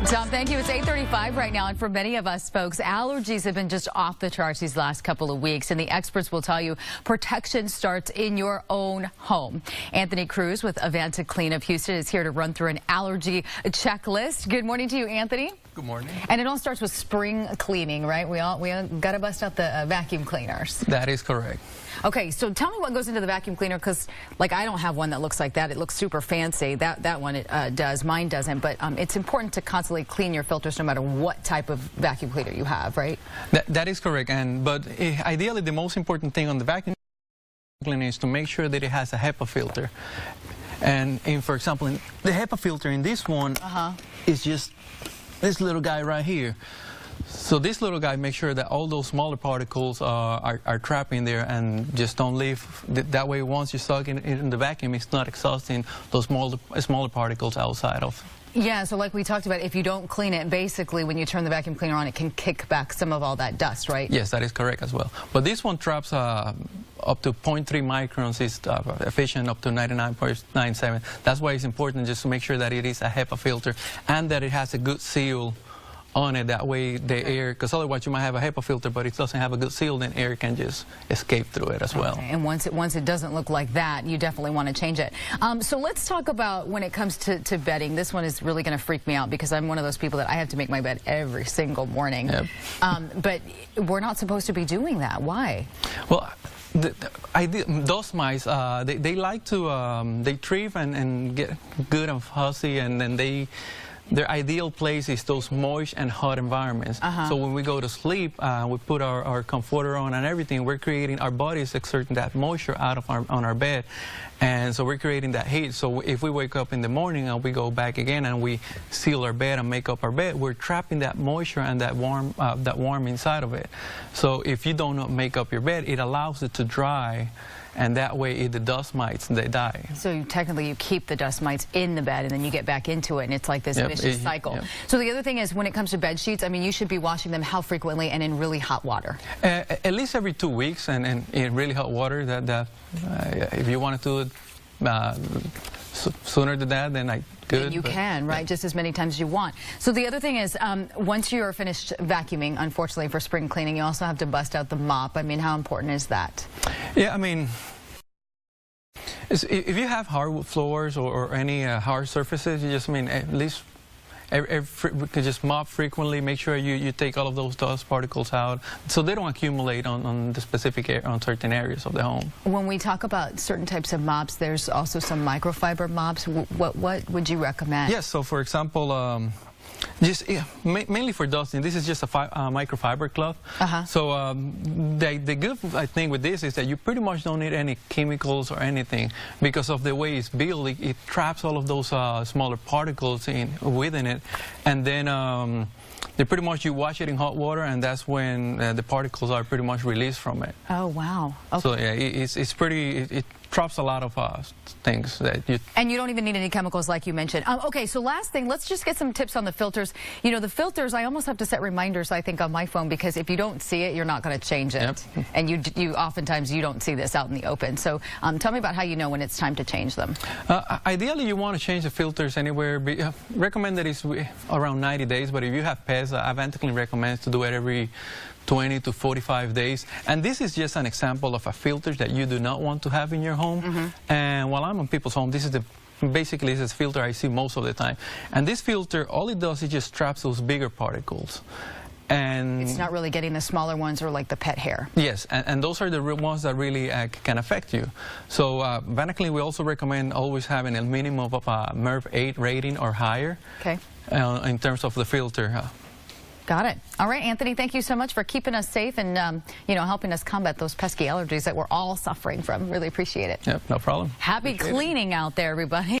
Tom, thank you. It's 8:35 right now, and for many of us folks, allergies have been just off the charts these last couple of weeks, and the experts will tell you protection starts in your own home. Anthony Cruz with Avanta Clean of Houston is here to run through an allergy checklist. Good morning to you, Anthony. Good morning. And it all starts with spring cleaning, right? We all got to bust out the vacuum cleaners. That is correct. Okay, so tell me what goes into the vacuum cleaner, because like I don't have one that looks like that. It looks super fancy. That one does. Mine doesn't. But it's important to constantly clean your filters no matter what type of vacuum cleaner you have, right? That is correct. But ideally, the most important thing on the vacuum cleaner is to make sure that it has a HEPA filter. And for example, the HEPA filter in this one is just this little guy right here. So this little guy makes sure that all those smaller particles are trapped in there and just don't leave. That way, once you suck in the vacuum, it's not exhausting those smaller particles outside of. Yeah, so like we talked about, if you don't clean it, basically when you turn the vacuum cleaner on, it can kick back some of all that dust, right? Yes, that is correct as well. But this one traps up to 0.3 microns, is efficient up to 99.97. That's why it's important just to make sure that it is a HEPA filter and that it has a good seal on it. That way the air, because otherwise you might have a HEPA filter but it doesn't have a good seal, then air can just escape through it as well. And once it doesn't look like that, you definitely want to change it. So let's talk about when it comes to bedding. This one is really going to freak me out because I'm one of those people that I have to make my bed every single morning. Yep. But we're not supposed to be doing that. Why? Well, those mice, they like to, they thrive and get good and fussy, and then their ideal place is those moist and hot environments. So when we go to sleep, we put our comforter on and everything, we're creating, our bodies exerting that moisture out of on our bed. And so we're creating that heat. So if we wake up in the morning and we go back again and we seal our bed and make up our bed, we're trapping that moisture and that warm inside of it. So if you don't make up your bed, it allows it to dry. And that way, the dust mites, they die. So technically, you keep the dust mites in the bed, and then you get back into it, and it's like this vicious cycle. So the other thing is, when it comes to bed sheets, I mean, you should be washing them how frequently and in really hot water? At least every 2 weeks, and in really hot water. If you want to do it sooner than that, then good. You can, right? Just as many times as you want. So the other thing is, once you're finished vacuuming, unfortunately for spring cleaning, you also have to bust out the mop. I mean, how important is that? Yeah, I mean, if you have hardwood floors or any hard surfaces, you just, I mean, at least we can just mop frequently. Make sure you take all of those dust particles out so they don't accumulate on the specific on certain areas of the home. When we talk about certain types of mops, there's also some microfiber mops. What would you recommend? Yes, so for example, mainly for dusting, this is just a microfiber cloth. So the good thing with this is that you pretty much don't need any chemicals or anything, because of the way it's built. It traps all of those smaller particles within it, and then pretty much you wash it in hot water, and that's when the particles are pretty much released from it. Oh wow! Okay. So yeah, it's pretty. It traps a lot of things that you. And you don't even need any chemicals, like you mentioned. Okay, so last thing, let's just get some tips on the filters. You know, the filters, I almost have to set reminders, I think, on my phone, because if you don't see it, you're not going to change it. Yep. And you oftentimes you don't see this out in the open. So tell me about how you know when it's time to change them. Ideally, you want to change the filters anywhere. Recommended is around 90 days, but if you have pets, Avanta Clean recommends to do it every 20 to 45 days. And this is just an example of a filter that you do not want to have in your home. And while I'm on people's home, this is basically this filter I see most of the time. And this filter, all it does is just traps those bigger particles. And it's not really getting the smaller ones or like the pet hair. Yes, and those are the real ones that really can affect you. So Avanta Clean, we also recommend always having a minimum of a MERV 8 rating or higher. Okay. In terms of the filter. Got it. All right, Anthony, thank you so much for keeping us safe and, you know, helping us combat those pesky allergies that we're all suffering from. Really appreciate it. Yep, no problem. Happy cleaning out there, everybody.